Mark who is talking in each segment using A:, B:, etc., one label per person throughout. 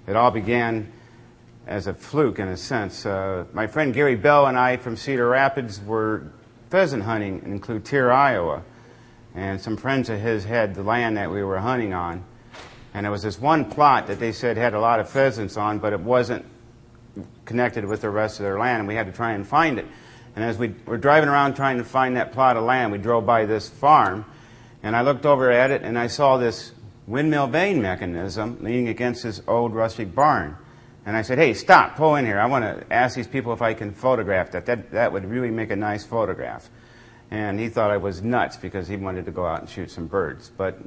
A: It all began as a fluke, in a sense. My friend Gary Bell and I from Cedar Rapids were pheasant hunting in Cloutier, Iowa. And some friends of his had the land that we were hunting on. And there was this one plot that they said had a lot of pheasants on, but it wasn't connected with the rest of their land, and we had to try and find it. And as we were driving around trying to find that plot of land, we drove by this farm, and I looked over at it, and I saw this windmill vane mechanism leaning against this old rustic barn. And I said, hey, stop, pull in here. I want to ask these people if I can photograph that. That would really make a nice photograph. And he thought I was nuts because he wanted to go out and shoot some birds. But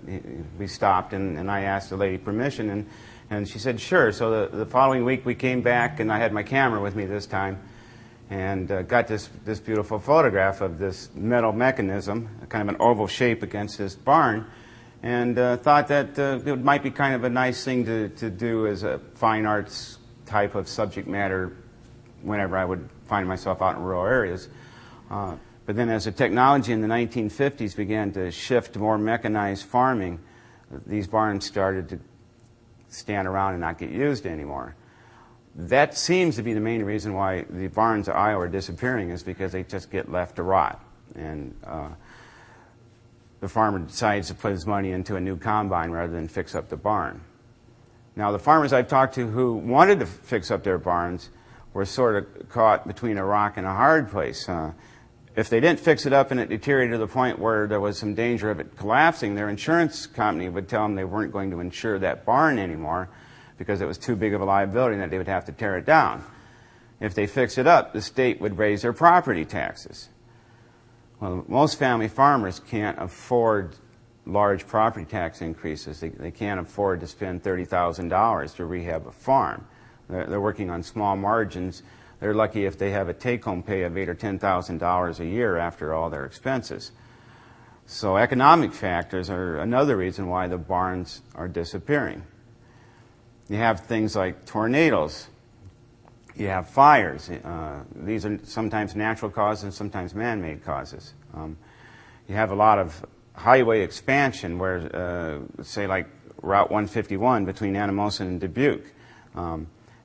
A: we stopped, and I asked the lady permission, and she said, sure. So the following week we came back, and I had my camera with me this time, and got this beautiful photograph of this metal mechanism, kind of an oval shape against this barn, and thought that it might be kind of a nice thing to do as a fine arts type of subject matter whenever I would find myself out in rural areas. But then as the technology in the 1950s began to shift to more mechanized farming, these barns started to stand around and not get used anymore. That seems to be the main reason why the barns of Iowa are disappearing, is because they just get left to rot. And the farmer decides to put his money into a new combine rather than fix up the barn. Now, the farmers I've talked to who wanted to fix up their barns were sort of caught between a rock and a hard place. If they didn't fix it up and it deteriorated to the point where there was some danger of it collapsing, their insurance company would tell them they weren't going to insure that barn anymore because it was too big of a liability and that they would have to tear it down. If they fix it up, the state would raise their property taxes. Well, most family farmers can't afford large property tax increases. They can't afford to spend $30,000 to rehab a farm. They're working on small margins. They're lucky if they have a take-home pay of $8,000 or $10,000 a year after all their expenses. So economic factors are another reason why the barns are disappearing. You have things like tornadoes. You have fires. These are sometimes natural causes and sometimes man-made causes. You have a lot of highway expansion where, say, like Route 151 between Anamosa and Dubuque.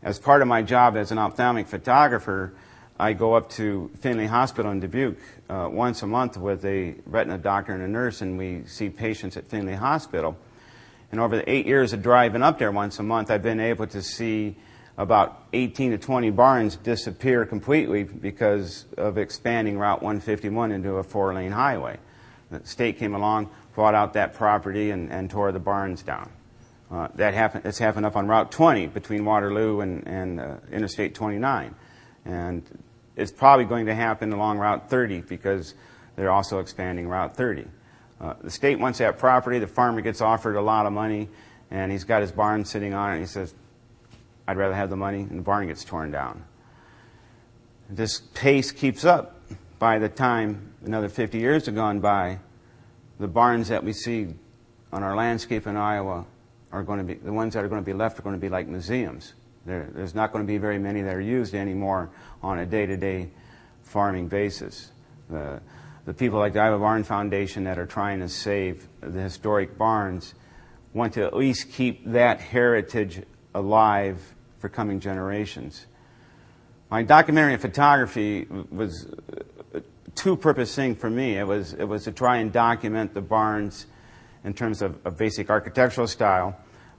A: As part of my job as an ophthalmic photographer, I go up to Findlay Hospital in Dubuque once a month with a retina doctor and a nurse, and we see patients at Findlay Hospital. And over the 8 years of driving up there once a month, I've been able to see about 18 to 20 barns disappear completely because of expanding Route 151 into a 4-lane highway. The state came along, bought out that property, and tore the barns down. It's happened up on Route 20 between Waterloo and Interstate 29. And it's probably going to happen along Route 30 because they're also expanding Route 30. The state wants that property. The farmer gets offered a lot of money, and he's got his barn sitting on it, and he says, I'd rather have the money, and the barn gets torn down. This pace keeps up. By the time another 50 years have gone by, the barns that we see on our landscape in Iowa are going to be, the ones that are going to be left are going to be like museums. There's not going to be very many that are used anymore on a day-to-day farming basis. The people like the Iowa Barn Foundation that are trying to save the historic barns want to at least keep that heritage alive for coming generations. My documentary and photography was a two-purpose thing for me. It was to try and document the barns in terms of basic architectural style,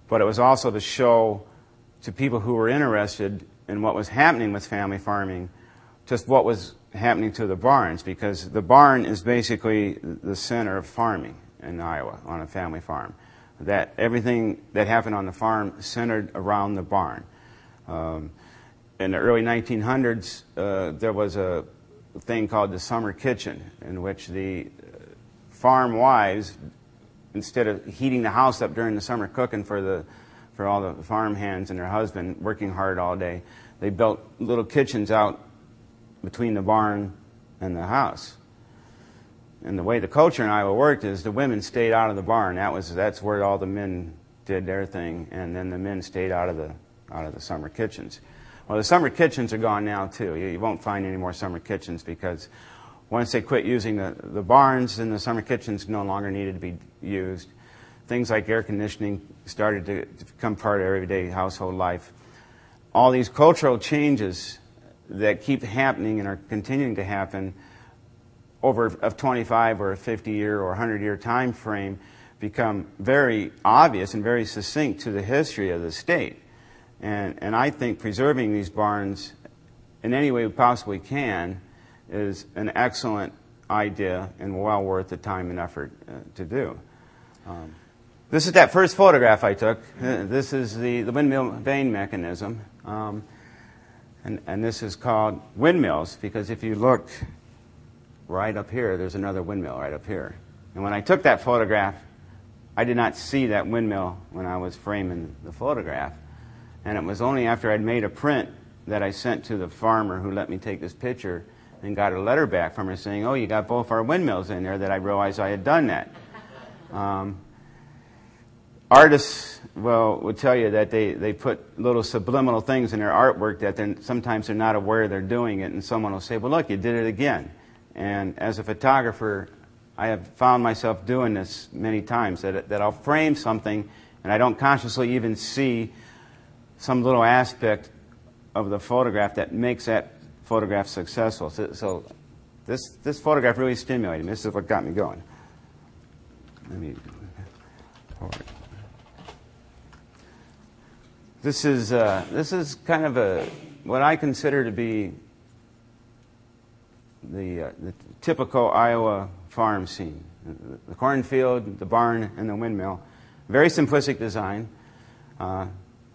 A: but it was also to show to people who were interested in what was happening with family farming just what was happening to the barns, because the barn is basically the center of farming in Iowa on a family farm. That everything that happened on the farm centered around the barn. In the early 1900s, there was a thing called the summer kitchen, in which the farm wives, instead of heating the house up during the summer cooking for all the farm hands and their husband working hard all day, they built little kitchens out between the barn and the house. And the way the culture in Iowa worked is the women stayed out of the barn. That's where all the men did their thing, and then the men stayed out of the summer kitchens. Well, the summer kitchens are gone now too. You won't find any more summer kitchens because once they quit using the barns, then the summer kitchens no longer needed to be used. things like air conditioning started to become part of everyday household life. All these cultural changes that keep happening and are continuing to happen over a 25 or a 50-year or 100-year time frame become very obvious and very succinct to the history of the state. And I think preserving these barns in any way we possibly can is an excellent idea and well worth the time and effort to do. This is that first photograph I took. This is the windmill vane mechanism. And this is called windmills because if you look right up here, there's another windmill right up here. And when I took that photograph, I did not see that windmill when I was framing the photograph. And it was only after I'd made a print that I sent to the farmer who let me take this picture and got a letter back from her saying, "Oh, you got both our windmills in there," that I realized I had done that. Artists would tell you that they put little subliminal things in their artwork that sometimes they're not aware they're doing it, and someone will say, "Well, look, you did it again." And as a photographer, I have found myself doing this many times, that I'll frame something and I don't consciously even see some little aspect of the photograph that makes that photograph successful. So this photograph really stimulated me. This is what got me going. Let me forward. This is kind of what I consider to be the typical Iowa farm scene. The cornfield, the barn, and the windmill. Very simplistic design.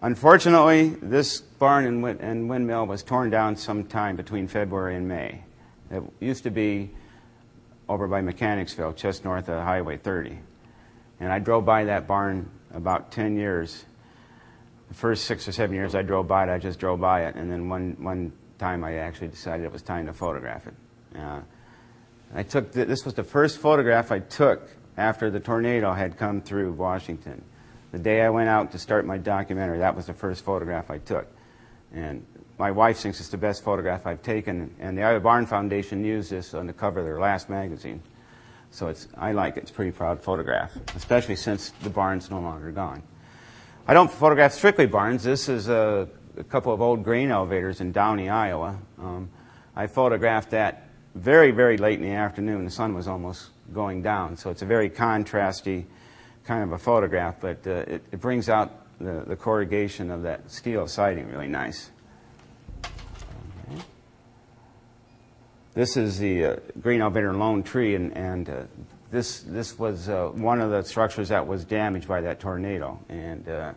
A: Unfortunately, this barn and windmill was torn down sometime between February and May. It used to be over by Mechanicsville, just north of Highway 30. And I drove by that barn about 10 years. The first 6 or 7 years I drove by it, I just drove by it. And then one time I actually decided it was time to photograph it. This was the first photograph I took after the tornado had come through Washington. The day I went out to start my documentary, that was the first photograph I took. And my wife thinks it's the best photograph I've taken, and the Iowa Barn Foundation used this on the cover of their last magazine. So I like it. It's a pretty proud photograph, especially since the barn's no longer gone. I don't photograph strictly barns. This is a couple of old grain elevators in Downey, Iowa. I photographed that very, very late in the afternoon. The sun was almost going down, so it's a very contrasty kind of a photograph, but it brings out the corrugation of that steel siding really nice. Okay. This is the grain elevator Lone Tree, and this was one of the structures that was damaged by that tornado, and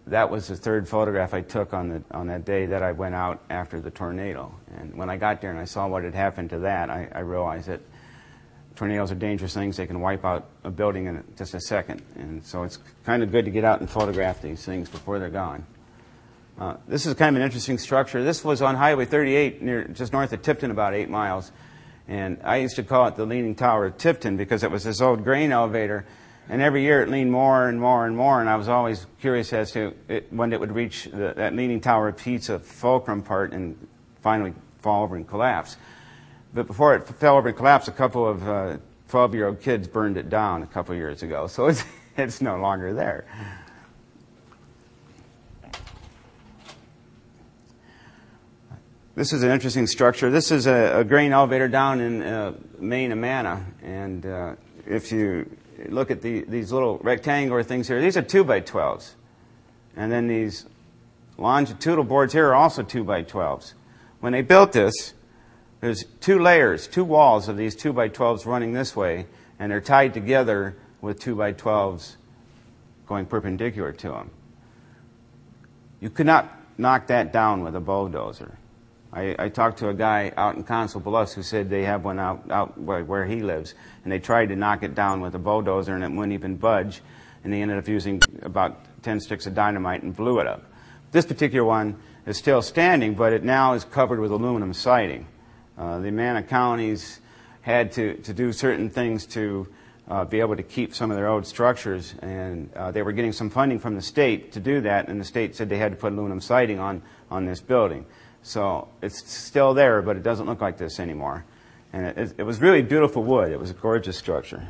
A: that was the third photograph I took on that day that I went out after the tornado. And when I got there and I saw what had happened to that, I realized that tornadoes are dangerous things. They can wipe out a building in just a second. And so it's kind of good to get out and photograph these things before they're gone. This is kind of an interesting structure. This was on Highway 38, just north of Tipton, about 8 miles. And I used to call it the Leaning Tower of Tipton because it was this old grain elevator. And every year it leaned more and more and more. And I was always curious as to when it would reach that Leaning Tower of Pizza fulcrum part and finally fall over and collapse. But before it fell over and collapsed, a couple of 12-year-old kids burned it down a couple of years ago. So it's no longer there. This is an interesting structure. This is a grain elevator down in Maine, Amana. And if you look at these little rectangular things here, these are 2x12s. And then these longitudinal boards here are also 2x12s. When they built this, there's 2 layers, 2 walls of these 2x12s running this way, and they're tied together with 2x12s going perpendicular to them. You could not knock that down with a bulldozer. I talked to a guy out in Council Bluffs who said they have one out where he lives, and they tried to knock it down with a bulldozer, and it wouldn't even budge, and they ended up using about 10 sticks of dynamite and blew it up. This particular one is still standing, but it now is covered with aluminum siding. The Amana counties had to do certain things to be able to keep some of their old structures, and they were getting some funding from the state to do that, and the state said they had to put aluminum siding on this building. So it's still there, but it doesn't look like this anymore. And it was really beautiful wood. It was a gorgeous structure.